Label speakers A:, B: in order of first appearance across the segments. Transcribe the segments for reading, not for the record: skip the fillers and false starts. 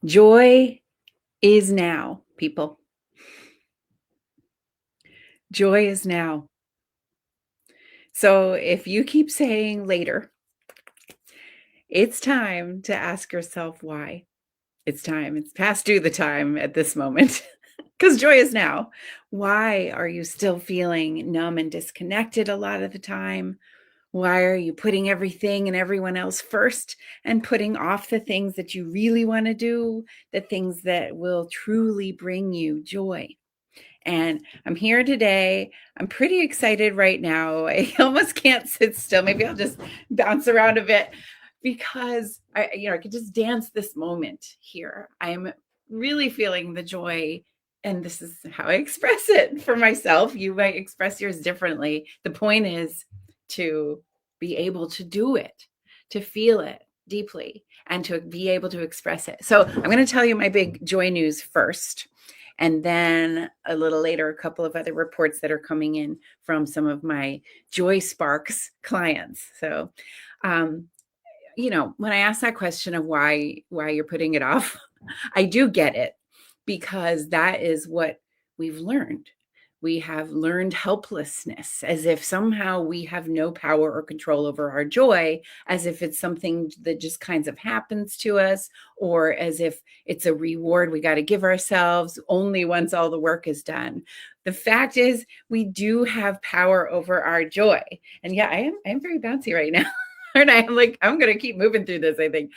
A: Joy is now, people. Joy is now. So if you keep saying later, it's time to ask yourself why. It's time. It's past due the time at this moment because joy is now. Why are you still feeling numb and disconnected a lot of the time? Why are you putting everything and everyone else first and putting off the things that you really want to do, the things that will truly bring you joy? And I'm here today. I'm pretty excited right now. I almost can't sit still. Maybe I'll just bounce around a bit because I could just dance this moment here. I'm really feeling the joy, and this is how I express it for myself. You might express yours differently. The point is to be able to do it, to feel it deeply, and to be able to express it. So I'm going to tell you my big joy news first. And then a little later, a couple of other reports that are coming in from some of my Joy Sparks clients. So, um, when I ask that question of why you're putting it off, I do get it because that is what we've learned. We have learned helplessness, as if somehow we have no power or control over our joy, as if it's something that just kinds of happens to us, or as if it's a reward we got to give ourselves only once all the work is done. The fact is, we do have power over our joy. And yeah, I am very bouncy right now. And I'm like, I'm going to keep moving through this, I think.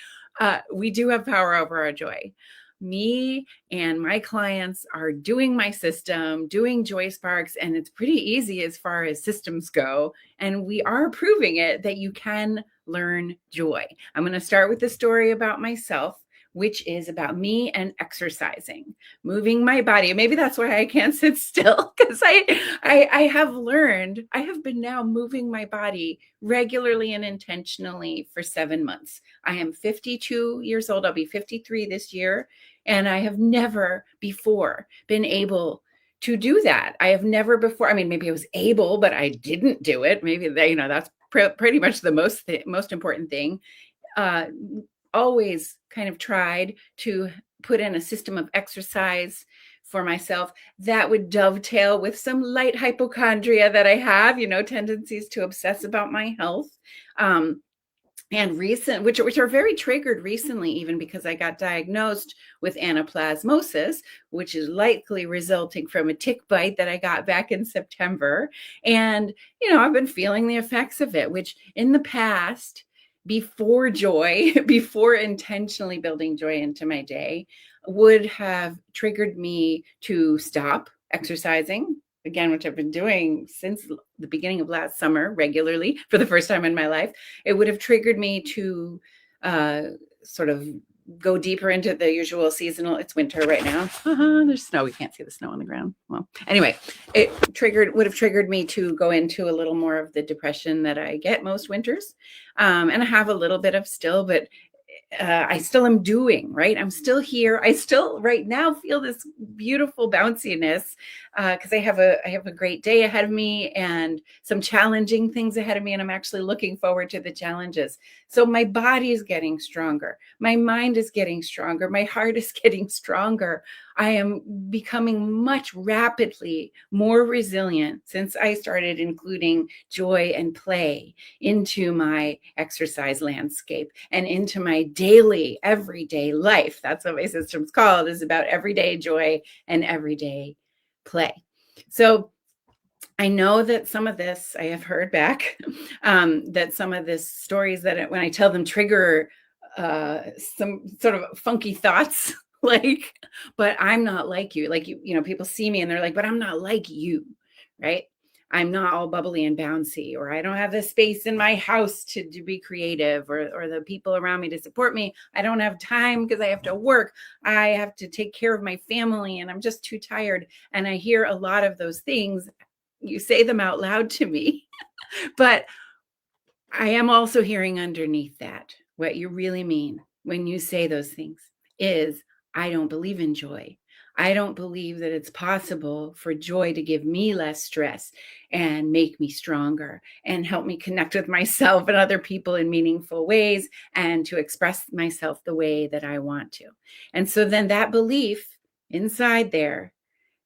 A: We do have power over our joy. Me and my clients are doing my system, doing Joy Sparks, and it's pretty easy as far as systems go. And we are proving it that you can learn joy. I'm going to start with the story about myself, which is about me and exercising, moving my body. Maybe that's why I can't sit still, because I have learned, I have been now moving my body regularly and intentionally for 7 months. I am 52 years old. I'll be 53 this year. And I have never before been able to do that. I have never before, I mean, maybe I was able, but I didn't do it. Maybe that's pretty much the most important thing. Always kind of tried to put in a system of exercise for myself that would dovetail with some light hypochondria that I have, tendencies to obsess about my health. And which are very triggered recently, even because I got diagnosed with anaplasmosis, which is likely resulting from a tick bite that I got back in September. And, I've been feeling the effects of it, which in the past, before joy, before intentionally building joy into my day, would have triggered me to stop exercising again, which I've been doing since the beginning of last summer regularly for the first time in my life. It would have triggered me to sort of go deeper into the usual seasonal. It's winter right now. There's snow. We can't see the snow on the ground. Well, anyway, it would have triggered me to go into a little more of the depression that I get most winters. And I have a little bit of still, but I still am doing, right? I'm still here. I still right now feel this beautiful bounciness because I have a great day ahead of me and some challenging things ahead of me. And I'm actually looking forward to the challenges. So my body is getting stronger. My mind is getting stronger. My heart is getting stronger. I am becoming much rapidly more resilient since I started including joy and play into my exercise landscape and into my daily, everyday life. That's what my system's called, is about everyday joy and everyday play. So I know that some of this, I have heard back, that some of this stories that when I tell them trigger some sort of funky thoughts, like, but I'm not like you. Like, people see me and they're like, but I'm not like you, right? I'm not all bubbly and bouncy, or I don't have the space in my house to be creative, or the people around me to support me. I don't have time because I have to work. I have to take care of my family and I'm just too tired. And I hear a lot of those things. You say them out loud to me, but I am also hearing underneath that what you really mean when you say those things is, I don't believe in joy. I don't believe that it's possible for joy to give me less stress and make me stronger and help me connect with myself and other people in meaningful ways and to express myself the way that I want to. And so then that belief inside there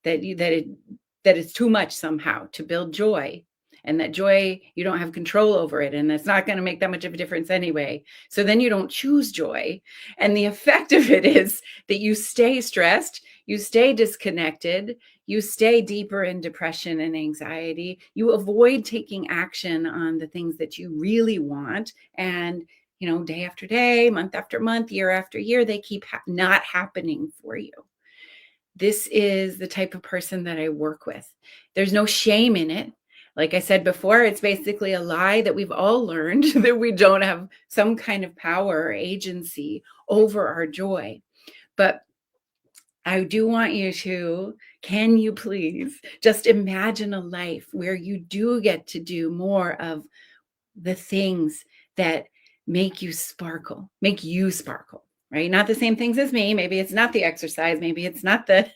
A: that you that it's too much somehow to build joy, and that joy, you don't have control over it, and it's not going to make that much of a difference anyway, so then you don't choose joy, and the effect of it is that you stay stressed, you stay disconnected, you stay deeper in depression and anxiety, you avoid taking action on the things that you really want, and day after day, month after month, year after year, they keep not happening for you. This is the type of person that I work with. There's no shame in it. Like I said before, it's basically a lie that we've all learned that we don't have some kind of power or agency over our joy. But I do want you to, can you please just imagine a life where you do get to do more of the things that make you sparkle, right? Not the same things as me. Maybe it's not the exercise. Maybe it's not the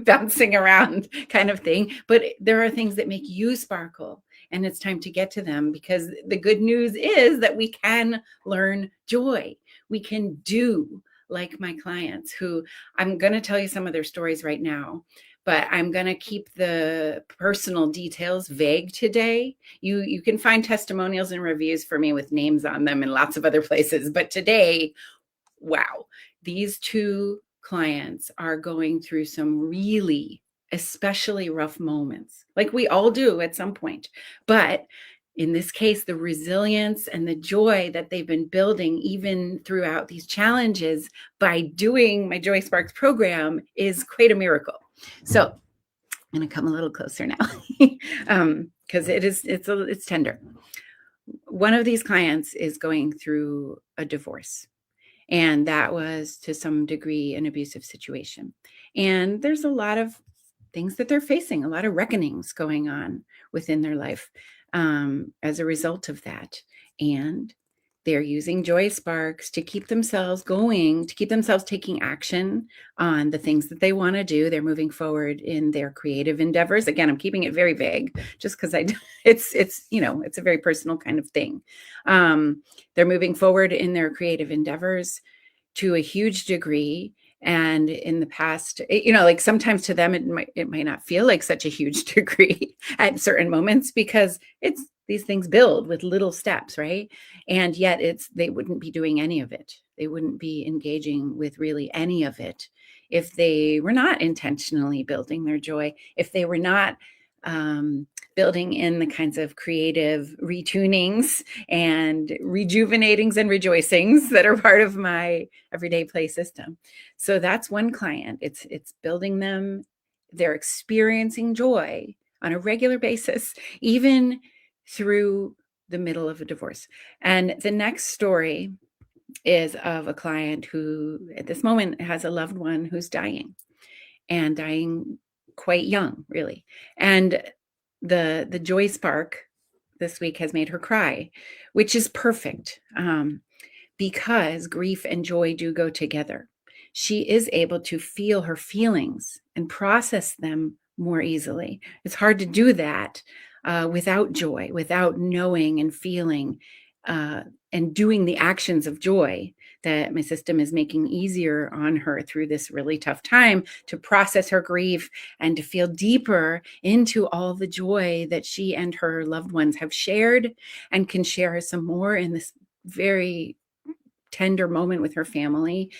A: bouncing around kind of thing, but there are things that make you sparkle. And it's time to get to them, because the good news is that we can learn joy. We can do like my clients, who I'm going to tell you some of their stories right now, but I'm going to keep the personal details vague today. You can find testimonials and reviews for me with names on them in lots of other places. But today, wow, these two clients are going through some really especially rough moments, like we all do at some point. But in this case, the resilience and the joy that they've been building even throughout these challenges by doing my Joy Sparks program is quite a miracle. So I'm going to come a little closer now because it's tender. One of these clients is going through a divorce, and that was to some degree an abusive situation. And there's a lot of things that they're facing, a lot of reckonings going on within their life as a result of that. And they're using Joy Sparks to keep themselves going, to keep themselves taking action on the things that they want to do. They're moving forward in their creative endeavors. Again, I'm keeping it very vague just because it's a very personal kind of thing. They're moving forward in their creative endeavors to a huge degree. And in the past, like sometimes to them, it might not feel like such a huge degree at certain moments, because these things build with little steps, right? And yet they wouldn't be doing any of it. They wouldn't be engaging with really any of it if they were not intentionally building their joy, if they were not building in the kinds of creative retunings and rejuvenatings and rejoicings that are part of my everyday play system. So that's one client. It's building them. They're experiencing joy on a regular basis, even through the middle of a divorce. And the next story is of a client who at this moment has a loved one who's dying, and dying quite young, really. And the Joy Spark this week has made her cry, which is perfect, because grief and joy do go together. She is able to feel her feelings and process them more easily. It's hard to do that without joy, without knowing and feeling and doing the actions of joy that my system is making easier on her through this really tough time, to process her grief and to feel deeper into all the joy that she and her loved ones have shared, and can share some more in this very tender moment with her family.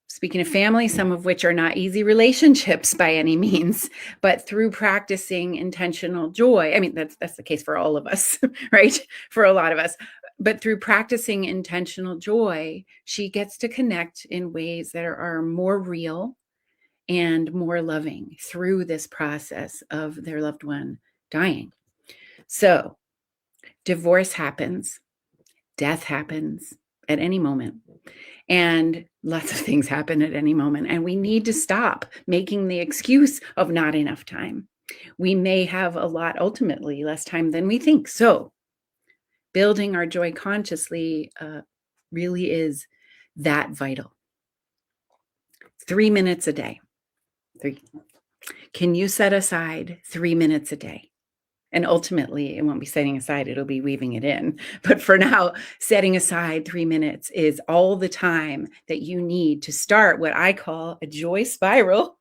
A: Speaking of family, some of which are not easy relationships by any means, but through practicing intentional joy, I mean, that's the case for all of us, right? For a lot of us. But through practicing intentional joy, she gets to connect in ways that are more real and more loving through this process of their loved one dying. So divorce happens, death happens at any moment. And lots of things happen at any moment. And we need to stop making the excuse of not enough time. We may have a lot, ultimately, less time than we think. So building our joy consciously really is that vital. 3 minutes a day. 3. Can you set aside 3 minutes a day? And ultimately, it won't be setting aside, it'll be weaving it in. But for now, setting aside 3 minutes is all the time that you need to start what I call a joy spiral.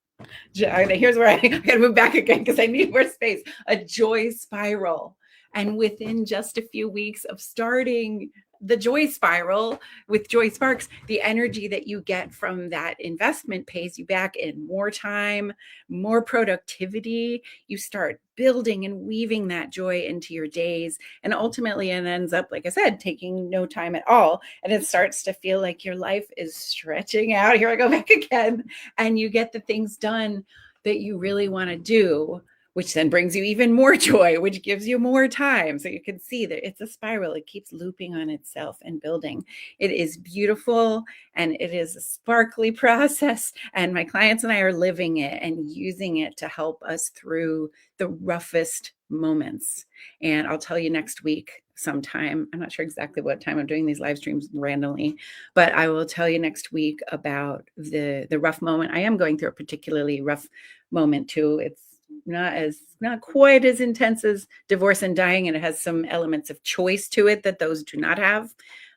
A: Here's where I gotta move back again because I need more space. A joy spiral. And within just a few weeks of starting the joy spiral with Joy Sparks, the energy that you get from that investment pays you back in more time, more productivity. You start building and weaving that joy into your days. And ultimately, it ends up, like I said, taking no time at all. And it starts to feel like your life is stretching out. Here I go back again. And you get the things done that you really want to do, which then brings you even more joy, which gives you more time. So you can see that it's a spiral. It keeps looping on itself and building. It is beautiful and it is a sparkly process. And my clients and I are living it and using it to help us through the roughest moments. And I'll tell you next week sometime. I'm not sure exactly what time I'm doing these live streams randomly, but I will tell you next week about the rough moment. I am going through a particularly rough moment too. It's not quite as intense as divorce and dying, and it has some elements of choice to it that those do not have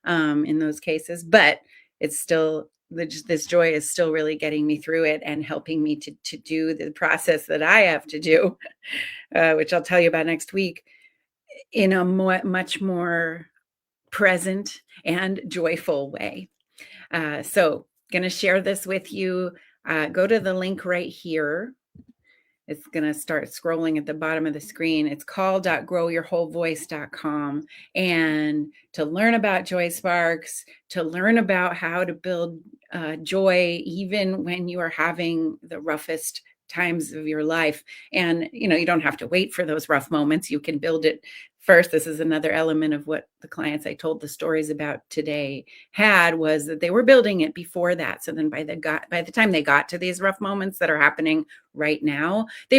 A: in those cases. But it's still this joy is still really getting me through it and helping me to do the process that I have to do, which I'll tell you about next week in a much more present and joyful way. So, going to share this with you. Go to the link right here. It's going to start scrolling at the bottom of the screen. It's call.growyourwholevoice.com. And to learn about Joy Sparks, to learn about how to build joy even when you are having the roughest times of your life. And, you don't have to wait for those rough moments. You can build it first. This is another element of what the clients I told the stories about today had, was that they were building it before that. So then by the time they got to these rough moments that are happening right now, they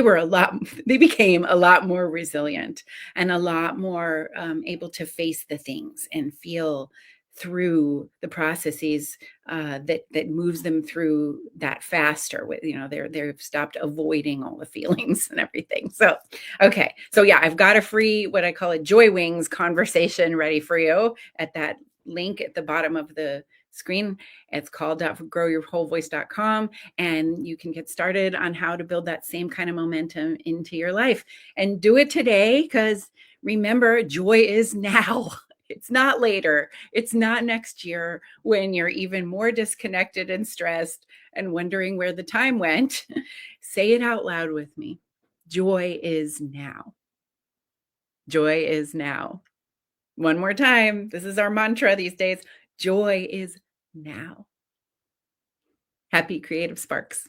A: became a lot more resilient and a lot more able to face the things and feel through the processes that moves them through that faster. With they've stopped avoiding all the feelings and everything. So okay, so yeah, I've got a free what I call a Joy Wings conversation ready for you at that link at the bottom of the screen. It's called growyourwholevoice.com, and you can get started on how to build that same kind of momentum into your life and do it today, because remember, joy is now. It's not later. It's not next year when you're even more disconnected and stressed and wondering where the time went. Say it out loud with me. Joy is now. Joy is now. One more time. This is our mantra these days. Joy is now. Happy Creative Sparks.